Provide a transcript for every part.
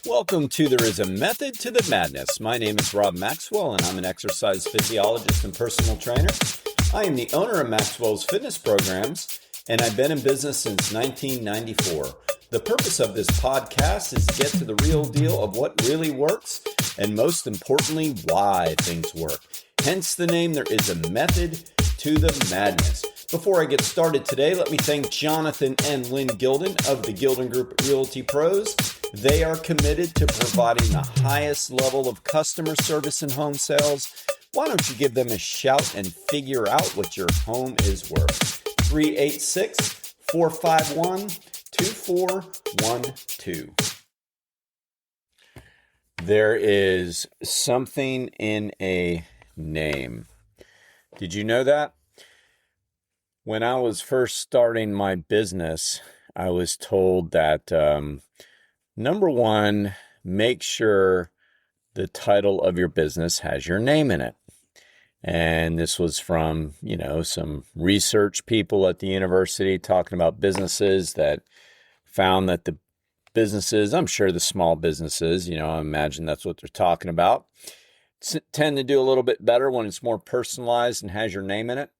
Welcome to There Is a Method to the Madness. My name is Rob Maxwell, and I'm an exercise physiologist and personal trainer. I am the owner of Maxwell's fitness programs, and I've been in business since 1994. The purpose of this podcast is to get to the real deal of what really works, and most importantly, why things work. Hence the name, There Is a Method to the Madness. Before I get started today, let me thank Jonathan and Lynn Gilden of the Gilden Group Realty Pros. They are committed to providing the highest level of customer service in home sales. Why don't you give them a shout and figure out what your home is worth? 386-451-2412. There is something in a name. Did you know that? When I was first starting my business, I was told that, number one, make sure the title of your business has your name in it. And this was from, some research people at the university talking about businesses that found that the businesses, I'm sure the small businesses, I imagine that's what they're talking about, tend to do a little bit better when it's more personalized and has your name in it.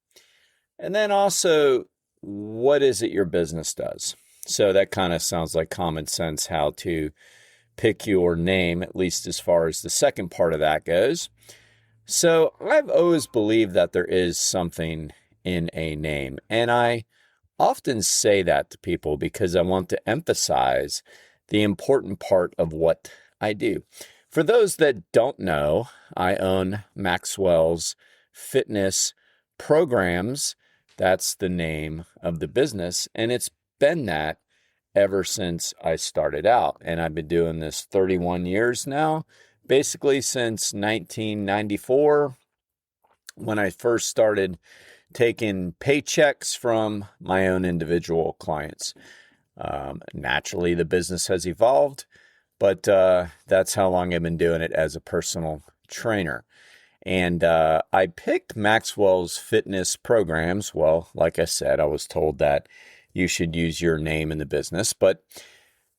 And then also, what is it your business does? So that kind of sounds like common sense how to pick your name, at least as far as the second part of that goes. So I've always believed that there is something in a name. And I often say that to people because I want to emphasize the important part of what I do. For those that don't know, I own Maxwell's fitness programs. That's the name of the business, and it's been that ever since I started out. And I've been doing this 31 years now, basically since 1994, when I first started taking paychecks from my own individual clients. Naturally, the business has evolved, but that's how long I've been doing it as a personal trainer. And I picked Maxwell's fitness programs. Well, like I said, I was told that you should use your name in the business. But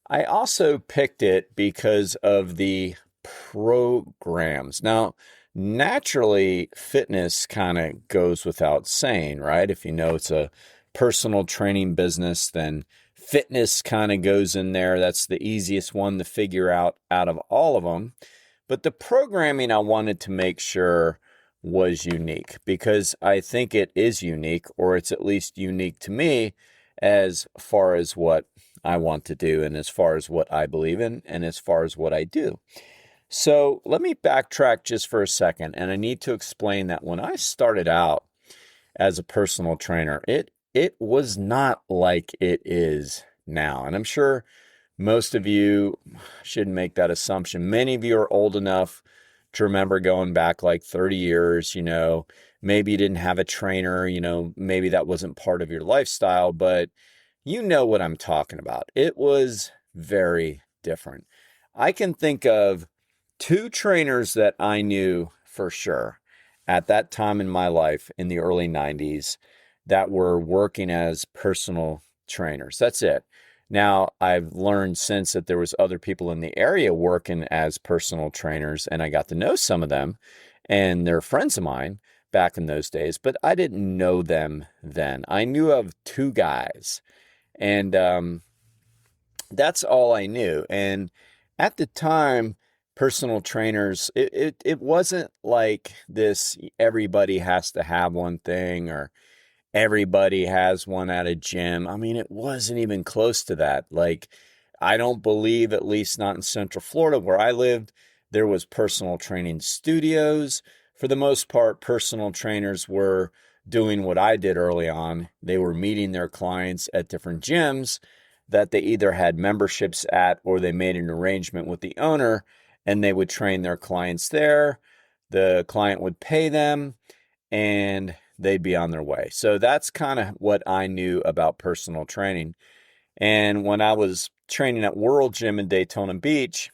I also picked it because of the programs. Now, naturally, fitness kind of goes without saying, right? If you know it's a personal training business, then fitness kind of goes in there. That's the easiest one to figure out of all of them. But the programming I wanted to make sure was unique because I think it is unique, or it's at least unique to me as far as what I want to do and as far as what I believe in and as far as what I do. So let me backtrack just for a second, and I need to explain that when I started out as a personal trainer, it was not like it is now. And I'm sure most of you shouldn't make that assumption. Many of you are old enough to remember going back like 30 years, maybe you didn't have a trainer, maybe that wasn't part of your lifestyle, but you know what I'm talking about. It was very different. I can think of two trainers that I knew for sure at that time in my life in the early 90s that were working as personal trainers. That's it. Now, I've learned since that there was other people in the area working as personal trainers, and I got to know some of them, and they're friends of mine back in those days, but I didn't know them then. I knew of two guys, and that's all I knew. And at the time, personal trainers, it wasn't like this, everybody has to have one thing, or everybody has one at a gym. I mean, it wasn't even close to that. Like, I don't believe, at least not in Central Florida where I lived, there was personal training studios. For the most part, personal trainers were doing what I did early on. They were meeting their clients at different gyms that they either had memberships at or they made an arrangement with the owner and they would train their clients there. The client would pay them and they'd be on their way. So that's kind of what I knew about personal training. And when I was training at World Gym in Daytona Beach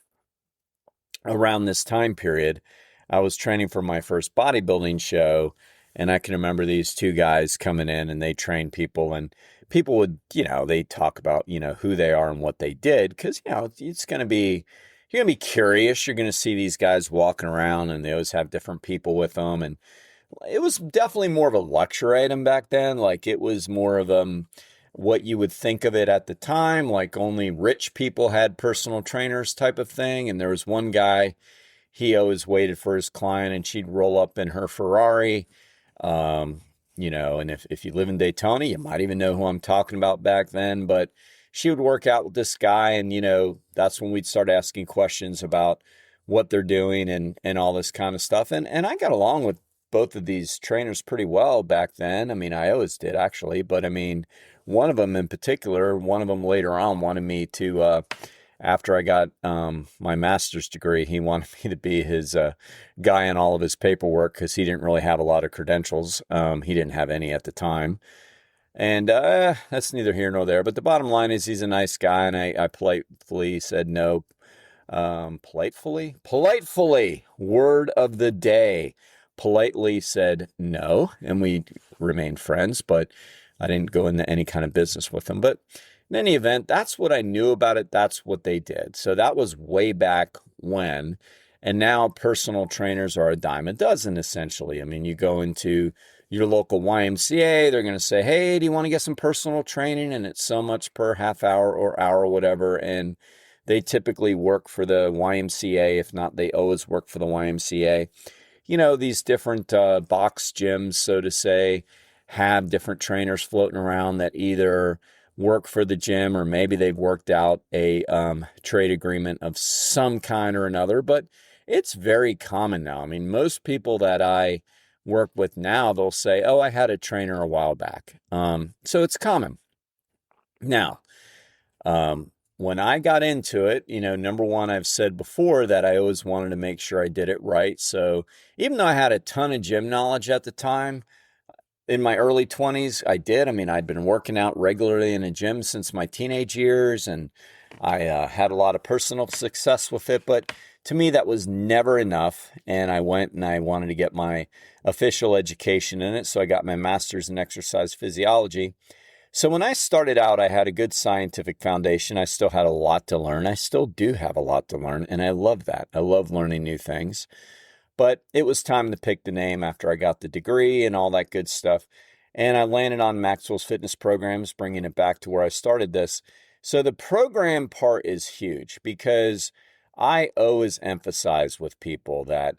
around this time period, I was training for my first bodybuilding show. And I can remember these two guys coming in and they train people, and people would, they talk about, who they are and what they did. Cause, it's going to be, you're going to be curious. You're going to see these guys walking around and they always have different people with them. And it was definitely more of a luxury item back then. Like it was more of what you would think of it at the time, like only rich people had personal trainers type of thing. And there was one guy, he always waited for his client and she'd roll up in her Ferrari. And if you live in Daytona, you might even know who I'm talking about back then, but she would work out with this guy. And, that's when we'd start asking questions about what they're doing and all this kind of stuff. And I got along with both of these trainers pretty well back then. I mean, I always did actually, but I mean, one of them in particular, one of them later on wanted me to, after I got my master's degree, he wanted me to be his guy in all of his paperwork because he didn't really have a lot of credentials. He didn't have any at the time. And that's neither here nor there. But the bottom line is he's a nice guy, and I politely said no. Politely, word of the day. Politely said no, and we remained friends, but I didn't go into any kind of business with him. But in any event, that's what I knew about it. That's what they did. So that was way back when. And now personal trainers are a dime a dozen, essentially. I mean, you go into your local YMCA, they're going to say, hey, do you want to get some personal training? And it's so much per half hour or hour, whatever. And they typically work for the YMCA. If not, they always work for the YMCA. These different box gyms, so to say, have different trainers floating around that either work for the gym or maybe they've worked out a trade agreement of some kind or another. But it's very common now. I mean, most people that I work with now, they'll say, oh, I had a trainer a while back. So it's common. Now, when I got into it, number one, I've said before that I always wanted to make sure I did it right. So even though I had a ton of gym knowledge at the time, in my early 20s, I did. I mean, I'd been working out regularly in a gym since my teenage years, and I had a lot of personal success with it. But to me, that was never enough. And I went and I wanted to get my official education in it. So I got my master's in exercise physiology. So when I started out, I had a good scientific foundation. I still had a lot to learn. I still do have a lot to learn, and I love that. I love learning new things. But it was time to pick the name after I got the degree and all that good stuff. And I landed on Maxwell's fitness programs, bringing it back to where I started this. So the program part is huge because I always emphasize with people that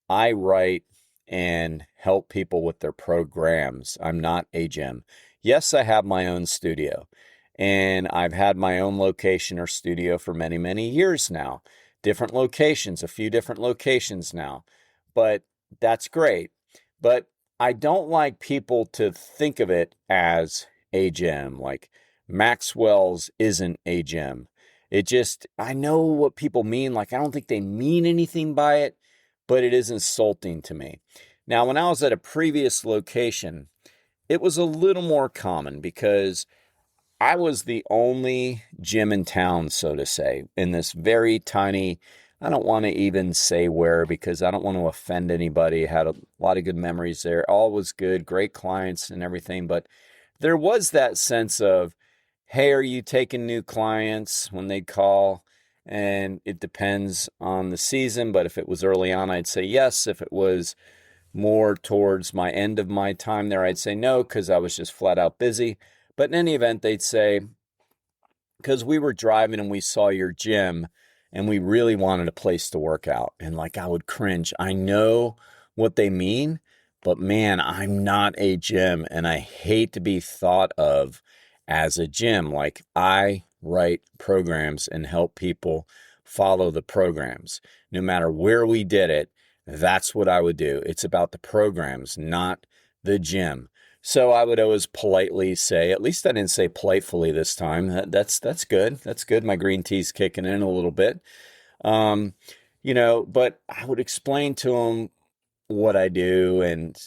I write and help people with their programs. I'm not a gym. Yes, I have my own studio, and I've had my own location or studio for many, many years now. Different locations, a few different locations now. But that's great. But I don't like people to think of it as a gym. Like Maxwell's isn't a gym. I know what people mean. Like, I don't think they mean anything by it, but it is insulting to me. Now, when I was at a previous location, it was a little more common because I was the only gym in town, so to say, in this very tiny, I don't want to even say where because I don't want to offend anybody. I had a lot of good memories there. All was good, great clients and everything. But there was that sense of, hey, are you taking new clients when they'd call? And it depends on the season. But if it was early on, I'd say yes. If it was more towards my end of my time there, I'd say no because I was just flat out busy. But in any event, they'd say, because we were driving and we saw your gym and we really wanted a place to work out. And like, I would cringe. I know what they mean, but man, I'm not a gym and I hate to be thought of as a gym. Like, I write programs and help people follow the programs. No matter where we did it, that's what I would do. It's about the programs, not the gym. So I would always politely say, at least I didn't say politely this time. That's good. That's good. My green tea's kicking in a little bit. But I would explain to them what I do and,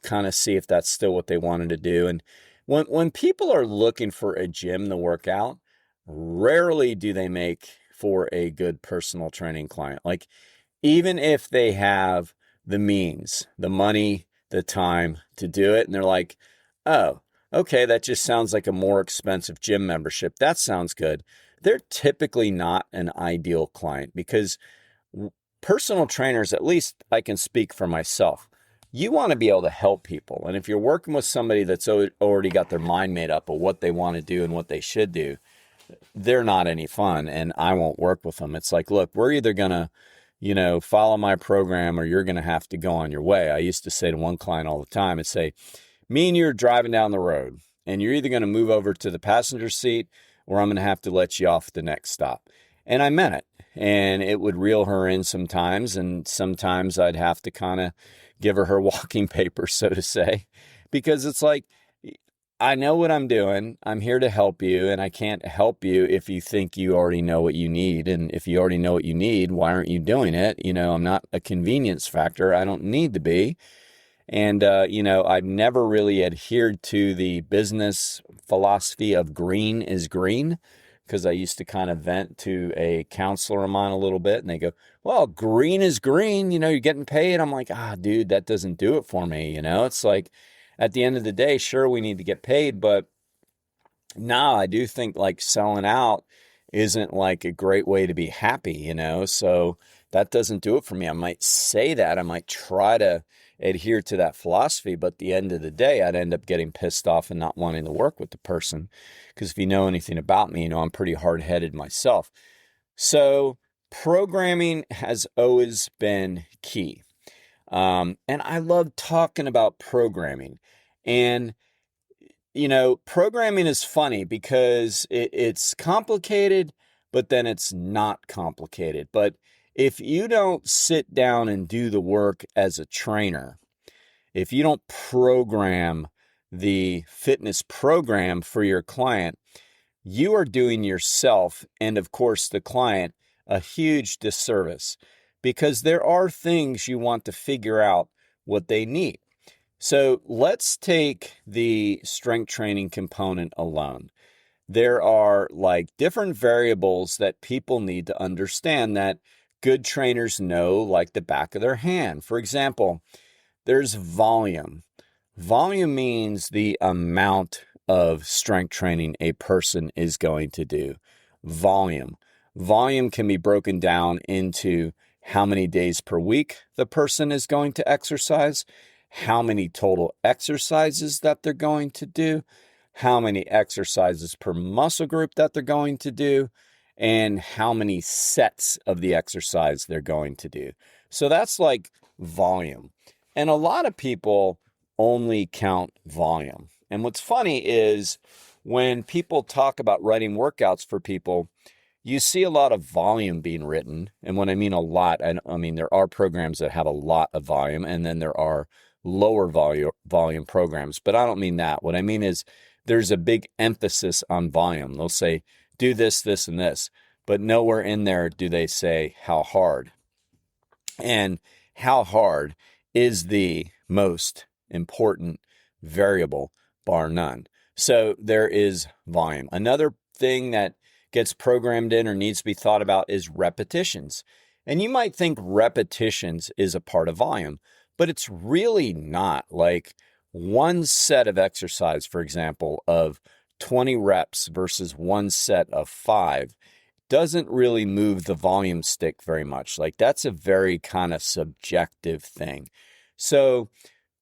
kind of see if that's still what they wanted to do. And when people are looking for a gym to work out, rarely do they make for a good personal training client. Like, even if they have the means, the money, the time to do it, and they're like, oh, okay, that just sounds like a more expensive gym membership. That sounds good. they're typically not an ideal client because personal trainers, at least I can speak for myself, you want to be able to help people. And if you're working with somebody that's already got their mind made up of what they want to do and what they should do, they're not any fun and I won't work with them. It's like, look, we're either going to, follow my program or you're going to have to go on your way. I used to say to one client all the time, I'd say, me and you are driving down the road and you're either going to move over to the passenger seat or I'm going to have to let you off at the next stop. And I meant it. And it would reel her in sometimes. And sometimes I'd have to kind of give her walking papers, so to say, because it's like, I know what I'm doing. I'm here to help you, and I can't help you if you think you already know what you need. And if you already know what you need, why aren't you doing it? I'm not a convenience factor. I don't need to be. And, I've never really adhered to the business philosophy of green is green, because I used to kind of vent to a counselor of mine a little bit, and they go, well, green is green, you're getting paid. I'm like, dude, that doesn't do it for me. It's like, at the end of the day, sure, we need to get paid, but no, I do think like selling out isn't like a great way to be happy, so that doesn't do it for me. I might say that, I might try to adhere to that philosophy, but at the end of the day, I'd end up getting pissed off and not wanting to work with the person, because if you know anything about me, I'm pretty hard-headed myself. So programming has always been key. And I love talking about programming. And, programming is funny because it's complicated, but then it's not complicated. But if you don't sit down and do the work as a trainer, if you don't program the fitness program for your client, you are doing yourself and, of course, the client a huge disservice, because there are things you want to figure out what they need. So let's take the strength training component alone. There are like different variables that people need to understand that good trainers know like the back of their hand. For example, there's volume. Volume means the amount of strength training a person is going to do. Volume. Volume can be broken down into how many days per week the person is going to exercise, how many total exercises that they're going to do, how many exercises per muscle group that they're going to do, and how many sets of the exercise they're going to do. So that's like volume. And a lot of people only count volume. And what's funny is when people talk about writing workouts for people, you see a lot of volume being written. And when I mean a lot, I mean there are programs that have a lot of volume, and then there are lower volume programs. But I don't mean that. What I mean is there's a big emphasis on volume. They'll say, do this, this, and this. But nowhere in there do they say how hard. And how hard is the most important variable, bar none. So there is volume. Another thing that gets programmed in or needs to be thought about is repetitions. And you might think repetitions is a part of volume, but it's really not. Like one set of exercise, for example, of 20 reps versus one set of 5 doesn't really move the volume stick very much. Like that's a very kind of subjective thing. So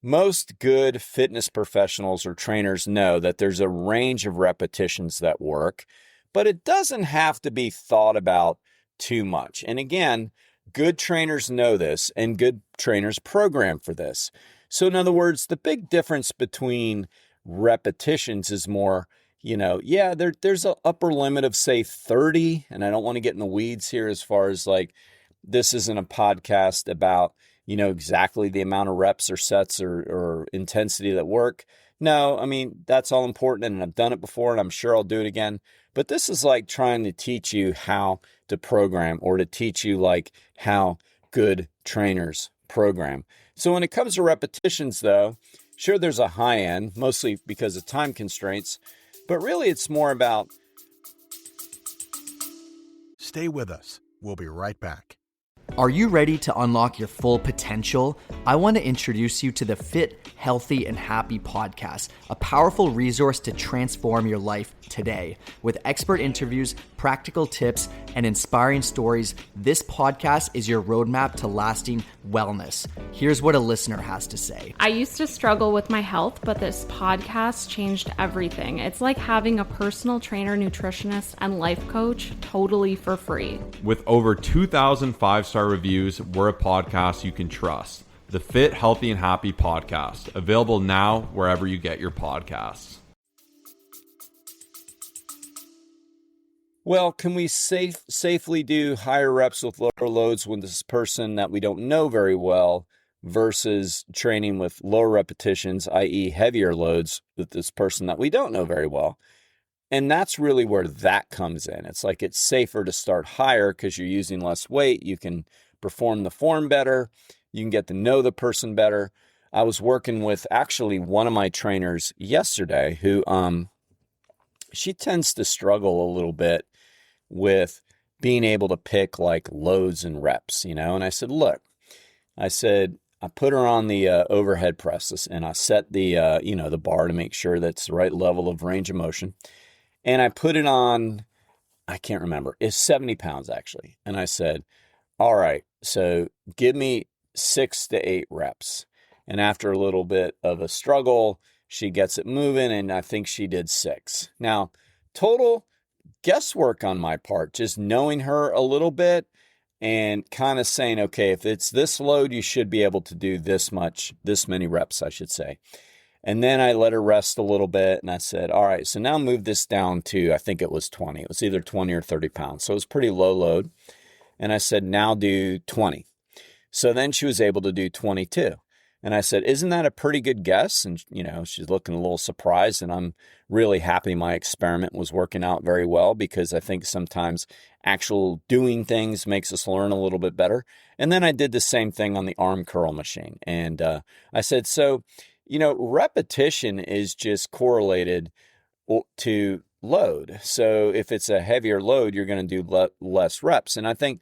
most good fitness professionals or trainers know that there's a range of repetitions that work, but it doesn't have to be thought about too much. And again, good trainers know this, and good trainers program for this. So in other words, the big difference between repetitions is more, there's an upper limit of say 30, and I don't want to get in the weeds here as far as like, this isn't a podcast about, exactly the amount of reps or sets or intensity that work. No, I mean, that's all important, and I've done it before, and I'm sure I'll do it again. But this is like trying to teach you how to program, or to teach you like how good trainers program. So when it comes to repetitions, though, sure, there's a high end, mostly because of time constraints, but really it's more about... Stay with us. We'll be right back. Are you ready to unlock your full potential? I want to introduce you to the Fit, Healthy, and Happy podcast, a powerful resource to transform your life today. With expert interviews, practical tips, and inspiring stories, this podcast is your roadmap to lasting wellness. Here's what a listener has to say. I used to struggle with my health, but this podcast changed everything. It's like having a personal trainer, nutritionist, and life coach totally for free. With over 2,000 five-star reviews, we're a podcast you can trust. The Fit, Healthy, and Happy podcast, available now wherever you get your podcasts. Well, can we safely do higher reps with lower loads with this person that we don't know very well versus training with lower repetitions, i.e. heavier loads with this person that we don't know very well? And that's really where that comes in. It's like it's safer to start higher because you're using less weight. You can perform the form better. You can get to know the person better. I was working with actually one of my trainers yesterday who she tends to struggle a little bit with being able to pick like loads and reps, and I said, look, I put her on the overhead presses and I set the, the bar to make sure that's the right level of range of motion. And I put it on, I can't remember, it's 70 pounds actually. And I said, all right, so give me 6 to 8 reps. And after a little bit of a struggle, she gets it moving and I think she did 6. Now, total guesswork on my part, just knowing her a little bit and kind of saying, okay, if it's this load, you should be able to do this many reps, I should say. And then I let her rest a little bit and I said, all right, so now move this down to, I think it was 20. It was either 20 or 30 pounds. So it was pretty low load. And I said, now do 20. So then she was able to do 22. And I said, isn't that a pretty good guess? And, she's looking a little surprised. And I'm really happy my experiment was working out very well because I think sometimes actual doing things makes us learn a little bit better. And then I did the same thing on the arm curl machine. And I said, so, repetition is just correlated to load. So if it's a heavier load, you're going to do less reps. And I think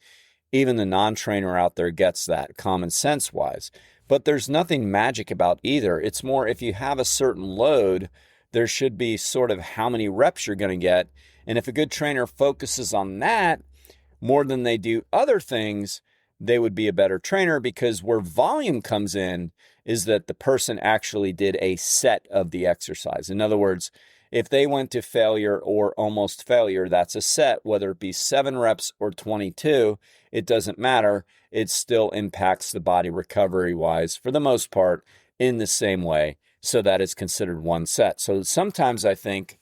even the non-trainer out there gets that common sense wise. But there's nothing magic about either. It's more if you have a certain load, there should be sort of how many reps you're going to get. And if a good trainer focuses on that more than they do other things, they would be a better trainer, because where volume comes in is that the person actually did a set of the exercise. In other words, if they went to failure or almost failure, that's a set, whether it be 7 reps or 22, it doesn't matter. It still impacts the body recovery-wise, for the most part, in the same way, so that it's considered one set. So sometimes I think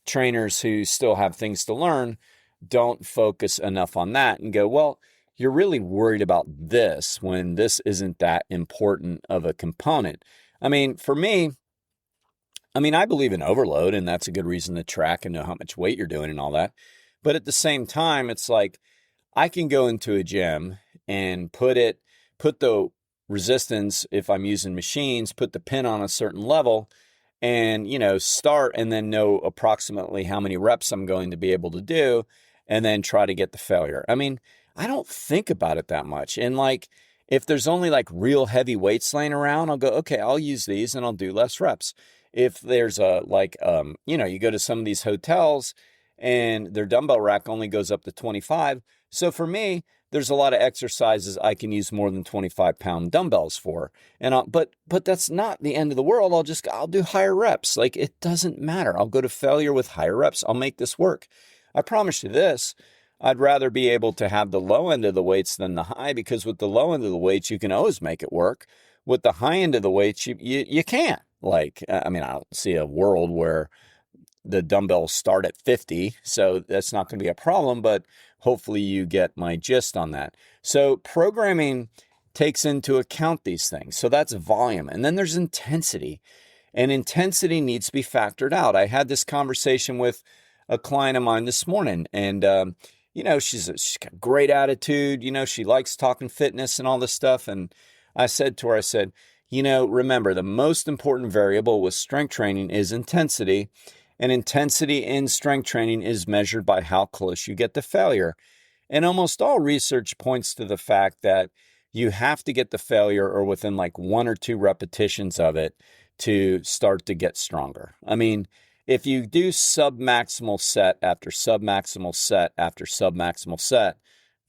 trainers who still have things to learn don't focus enough on that and go, well, you're really worried about this when this isn't that important of a component. I mean, for me, I believe in overload, and that's a good reason to track and know how much weight you're doing and all that. But at the same time, it's like I can go into a gym and put the resistance, if I'm using machines, put the pin on a certain level and, start and then know approximately how many reps I'm going to be able to do and then try to get the failure. I don't think about it that much. And if there's only real heavy weights laying around, I'll go, okay, I'll use these and I'll do less reps. If there's you go to some of these hotels and their dumbbell rack only goes up to 25. So for me, there's a lot of exercises I can use more than 25-pound dumbbells for. But that's not the end of the world. I'll do higher reps. It doesn't matter. I'll go to failure with higher reps. I'll make this work. I promise you this. I'd rather be able to have the low end of the weights than the high, because with the low end of the weights, you can always make it work. With the high end of the weights, you can't. I don't see a world where the dumbbells start at 50, so that's not going to be a problem, but hopefully you get my gist on that. So programming takes into account these things. So that's volume. And then there's intensity, and intensity needs to be factored out. I had this conversation with a client of mine this morning, and she's got great attitude. She likes talking fitness and all this stuff. And I said to her, remember, the most important variable with strength training is intensity. And intensity in strength training is measured by how close you get to failure. And almost all research points to the fact that you have to get the failure or within like 1 or 2 repetitions of it to start to get stronger. I mean, if you do submaximal set after submaximal set after submaximal set,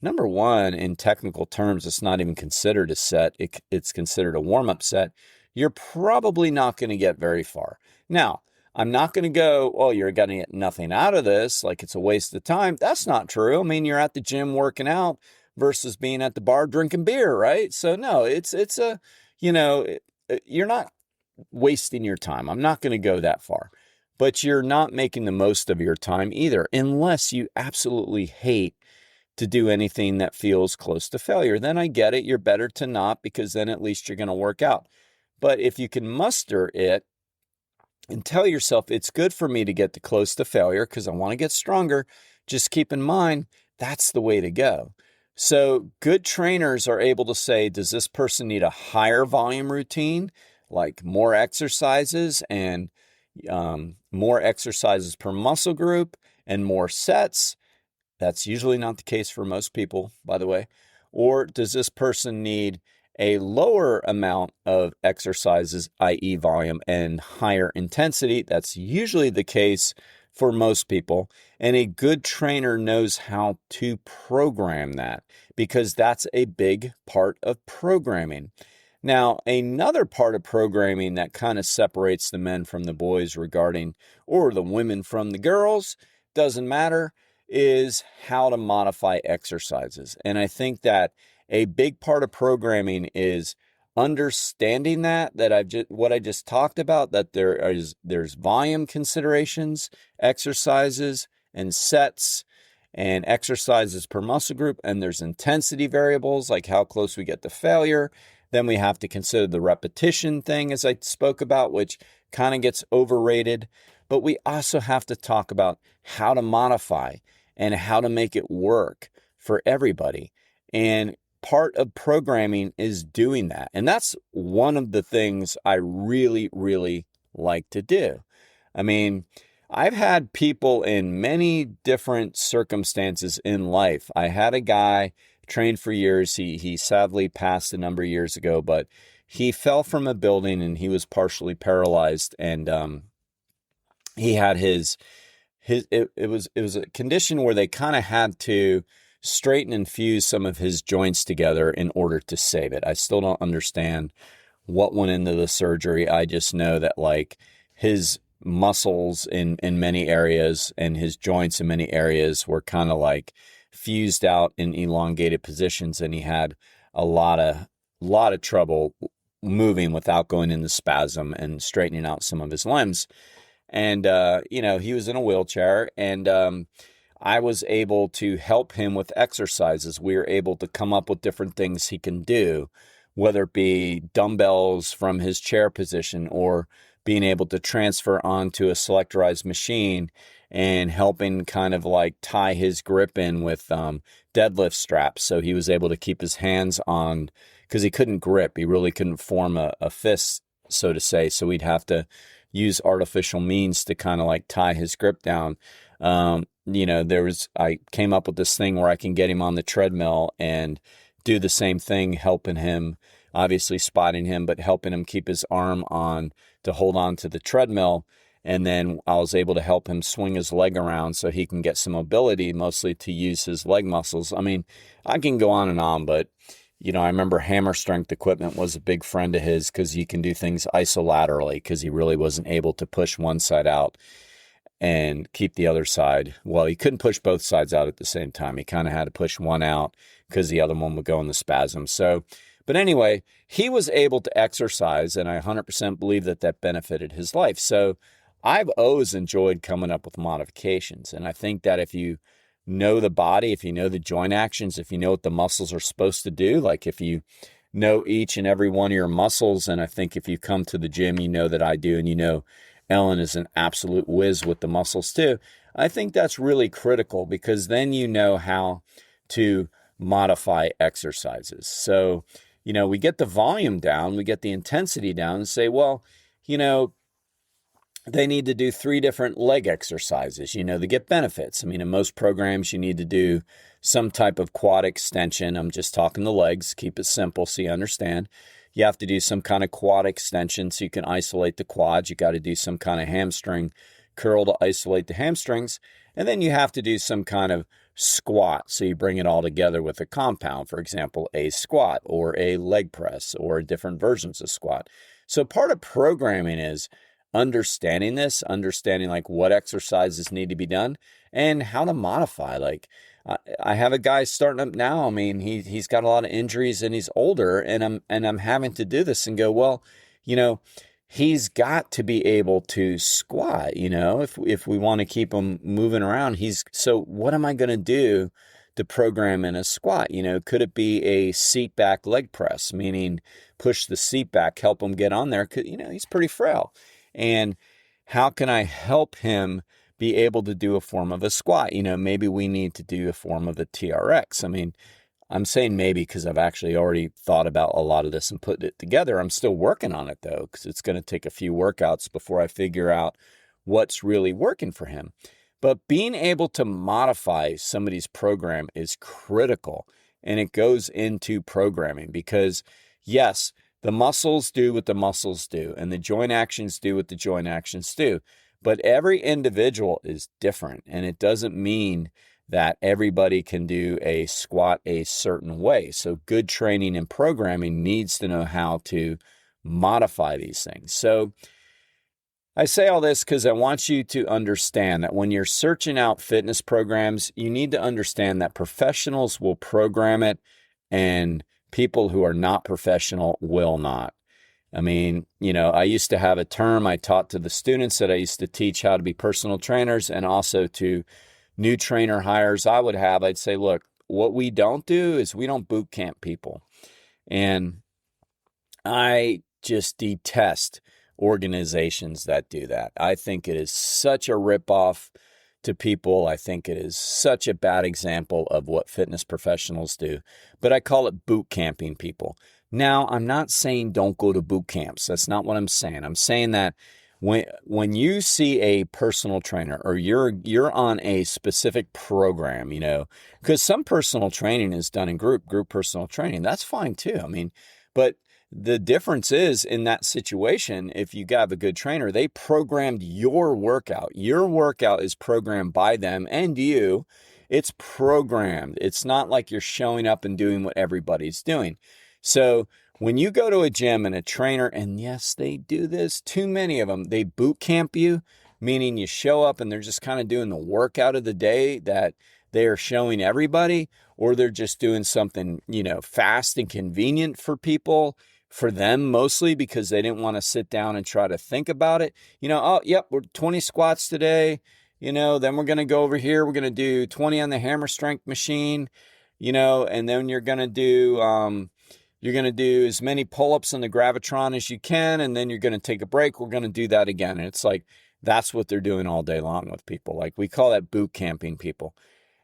number one, in technical terms, it's not even considered a set. It's considered a warm-up set. You're probably not going to get very far. Now, I'm not going to go, oh, you're going to get nothing out of this, like it's a waste of time. That's not true. I mean, you're at the gym working out versus being at the bar drinking beer, right? So no, it's a, you're not wasting your time. I'm not going to go that far. But you're not making the most of your time either, unless you absolutely hate to do anything that feels close to failure. Then I get it. You're better to not, because then at least you're going to work out. But if you can muster it and tell yourself it's good for me to get to close to failure because I want to get stronger, just keep in mind that's the way to go. So good trainers are able to say, does this person need a higher volume routine, like more exercises and more exercises per muscle group and more sets? That's usually not the case for most people, by the way. Or does this person need a lower amount of exercises, i.e. volume, and higher intensity? That's usually the case for most people. And a good trainer knows how to program that, because that's a big part of programming. Now, another part of programming that kind of separates the men from the boys regarding, or the women from the girls, doesn't matter, is how to modify exercises. And I think that a big part of programming is understanding that what I just talked about, that there's volume considerations, exercises and sets, and exercises per muscle group, and there's intensity variables, like how close we get to failure. Then we have to consider the repetition thing, as I spoke about, which kind of gets overrated. But we also have to talk about how to modify and how to make it work for everybody. And part of programming is doing that. And that's one of the things I really, really like to do. I mean, I've had people in many different circumstances in life. I had a guy trained for years. He sadly passed a number of years ago, but he fell from a building and he was partially paralyzed. And he had it was a condition where they kind of had to straighten and fuse some of his joints together in order to save it. I still don't understand what went into the surgery. I just know that like his muscles in many areas and his joints in many areas were kind of like fused out in elongated positions, and he had a lot of trouble moving without going into spasm and straightening out some of his limbs. And he was in a wheelchair, and I was able to help him with exercises. We were able to come up with different things he can do, whether it be dumbbells from his chair position or being able to transfer onto a selectorized machine and helping kind of like tie his grip in with deadlift straps. So he was able to keep his hands on, because he couldn't grip. He really couldn't form a fist, so to say. So we'd have to use artificial means to kind of like tie his grip down. I came up with this thing where I can get him on the treadmill and do the same thing, helping him, obviously spotting him, but helping him keep his arm on to hold on to the treadmill. And then I was able to help him swing his leg around so he can get some mobility, mostly to use his leg muscles. I mean, I can go on and on, but I remember hammer strength equipment was a big friend of his because he can do things isolaterally, because he really wasn't able to push one side out and keep the other side. Well, he couldn't push both sides out at the same time. He kind of had to push one out because the other one would go in the spasm. But anyway, he was able to exercise, and I 100% believe that benefited his life. So I've always enjoyed coming up with modifications. And I think that if you know the body, if you know the joint actions, if you know what the muscles are supposed to do, like if you know each and every one of your muscles, and I think if you come to the gym, you know that I do, and Ellen is an absolute whiz with the muscles too. I think that's really critical, because then you know how to modify exercises. So, we get the volume down, we get the intensity down, and say, well, they need to do 3 different leg exercises, to get benefits. I mean, in most programs, you need to do some type of quad extension. I'm just talking the legs, keep it simple so you understand. You have to do some kind of quad extension so you can isolate the quads. You got to do some kind of hamstring curl to isolate the hamstrings. And then you have to do some kind of squat. So you bring it all together with a compound, for example, a squat or a leg press or different versions of squat. So part of programming is understanding this, understanding like what exercises need to be done and how to modify. Like I have a guy starting up now. I mean, he's got a lot of injuries and he's older, and I'm having to do this and go, well, he's got to be able to squat, if we want to keep him moving around. So what am I going to do to program in a squat? Could it be a seat back leg press, meaning push the seat back, help him get on there? 'Cause, he's pretty frail. And how can I help him be able to do a form of a squat? Maybe we need to do a form of a TRX. I mean, I'm saying maybe because I've actually already thought about a lot of this and put it together. I'm still working on it though, because it's going to take a few workouts before I figure out what's really working for him. But being able to modify somebody's program is critical, and it goes into programming because yes, the muscles do what the muscles do, and the joint actions do what the joint actions do. But every individual is different, and it doesn't mean that everybody can do a squat a certain way. So good training and programming needs to know how to modify these things. So I say all this because I want you to understand that when you're searching out fitness programs, you need to understand that professionals will program it and people who are not professional will not. I mean, I used to have a term I taught to the students that I used to teach how to be personal trainers, and also to new trainer hires I'd say, look, what we don't do is we don't boot camp people. And I just detest organizations that do that. I think it is such a ripoff to people. I think it is such a bad example of what fitness professionals do. But I call it boot camping people. Now, I'm not saying don't go to boot camps. That's not what I'm saying. I'm saying that when you see a personal trainer or you're on a specific program, because some personal training is done in group personal training, that's fine too. I mean, but the difference is in that situation, if you have a good trainer, they programmed your workout. Your workout is programmed by them and you. It's programmed. It's not like you're showing up and doing what everybody's doing. So when you go to a gym and a trainer, and yes, they do this, too many of them, they boot camp you, meaning you show up and they're just kind of doing the workout of the day that they are showing everybody, or they're just doing something, fast and convenient for people, for them mostly because they didn't want to sit down and try to think about it. Oh, yep, we're 20 squats today. Then we're going to go over here. We're going to do 20 on the hammer strength machine, and then you're going to do, as many pull-ups on the Gravitron as you can, and then you're going to take a break. We're going to do that again. And it's like, that's what they're doing all day long with people. Like, we call that boot camping people.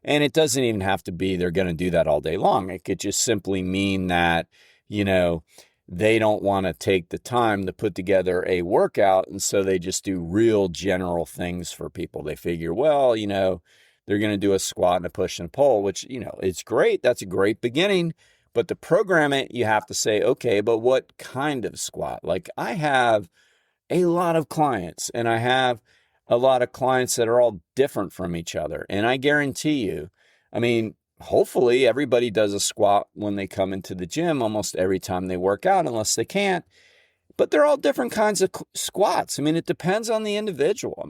And it doesn't even have to be they're going to do that all day long. It could just simply mean that, they don't want to take the time to put together a workout, and so they just do real general things for people. They figure, well, they're going to do a squat and a push and a pull, which, it's great. That's a great beginning. But to program it, you have to say, okay, but what kind of squat? Like, I have a lot of clients, and I have a lot of clients that are all different from each other. And I guarantee you, hopefully everybody does a squat when they come into the gym almost every time they work out, unless they can't. But they're all different kinds of squats. It depends on the individual.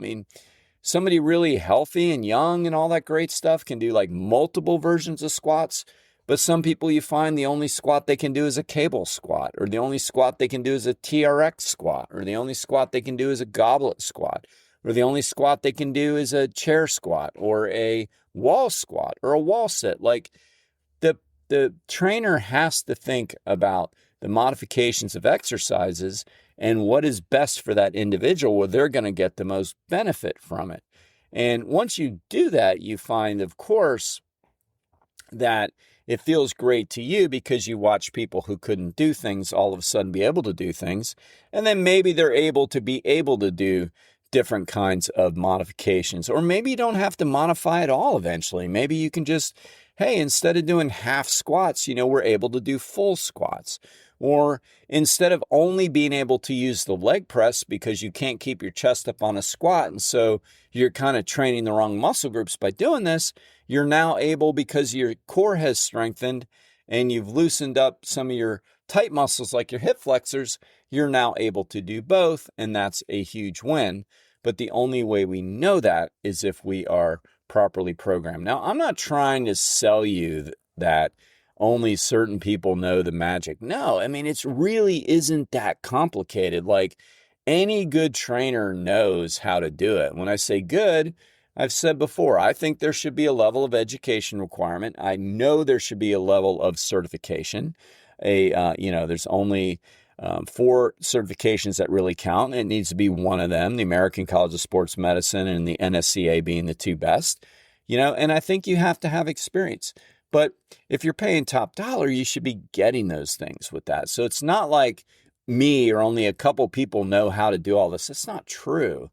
Somebody really healthy and young and all that great stuff can do like multiple versions of squats. But some people, you find the only squat they can do is a cable squat, or the only squat they can do is a TRX squat, or the only squat they can do is a goblet squat, or the only squat they can do is a chair squat, or a wall squat, or a wall sit. Like, the trainer has to think about the modifications of exercises and what is best for that individual, where they're going to get the most benefit from it. And once you do that, you find, of course, that it feels great to you because you watch people who couldn't do things all of a sudden be able to do things. And then maybe they're able to do different kinds of modifications. Or maybe you don't have to modify at all eventually. Maybe you can just, hey, instead of doing half squats, we're able to do full squats. Or instead of only being able to use the leg press because you can't keep your chest up on a squat, and so you're kind of training the wrong muscle groups by doing this, you're now able, because your core has strengthened and you've loosened up some of your tight muscles like your hip flexors, you're now able to do both, and that's a huge win. But the only way we know that is if we are properly programmed. Now, I'm not trying to sell you that only certain people know the magic. No, it really isn't that complicated. Like, any good trainer knows how to do it. When I say good, I've said before, I think there should be a level of education requirement. I know there should be a level of certification. There's only 4 certifications that really count, and it needs to be one of them, the American College of Sports Medicine and the NSCA being the 2 best, and I think you have to have experience. But if you're paying top dollar, you should be getting those things with that. So it's not like me or only a couple people know how to do all this. It's not true.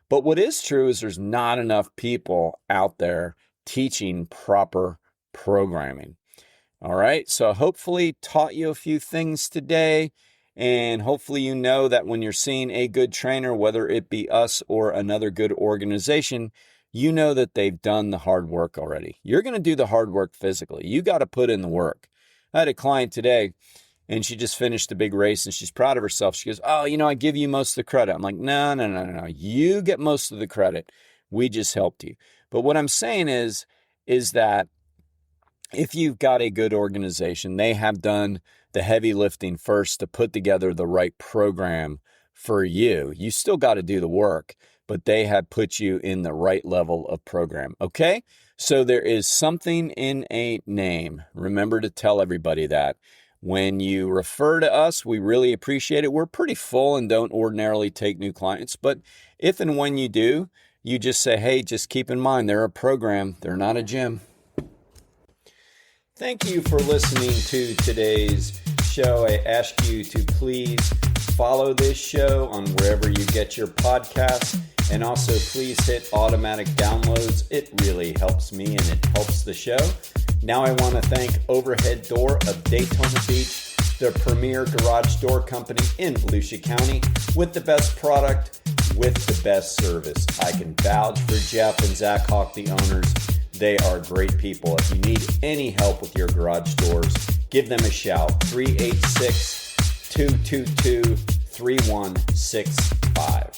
But what is true is there's not enough people out there teaching proper programming. All right. So hopefully taught you a few things today. And hopefully you know that when you're seeing a good trainer, whether it be us or another good organization, you know that they've done the hard work already. You're going to do the hard work physically. You got to put in the work. I had a client today, and she just finished a big race, and she's proud of herself. She goes, oh, I give you most of the credit. I'm like, no. You get most of the credit. We just helped you. But what I'm saying is that if you've got a good organization, they have done the heavy lifting first to put together the right program for you. You still got to do the work, but they have put you in the right level of program. Okay? So there is something in a name. Remember to tell everybody that. When you refer to us, we really appreciate it. We're pretty full and don't ordinarily take new clients, but if and when you do, you just say, hey, just keep in mind, they're a program. They're not a gym. Thank you for listening to today's show. I ask you to please follow this show on wherever you get your podcasts, and also please hit automatic downloads. It really helps me and it helps the show. Now I want to thank Overhead Door of Daytona Beach, the premier garage door company in Volusia County, with the best product, with the best service. I can vouch for Jeff and Zach Hawk, the owners. They are great people. If you need any help with your garage doors, give them a shout. 386-222-3165.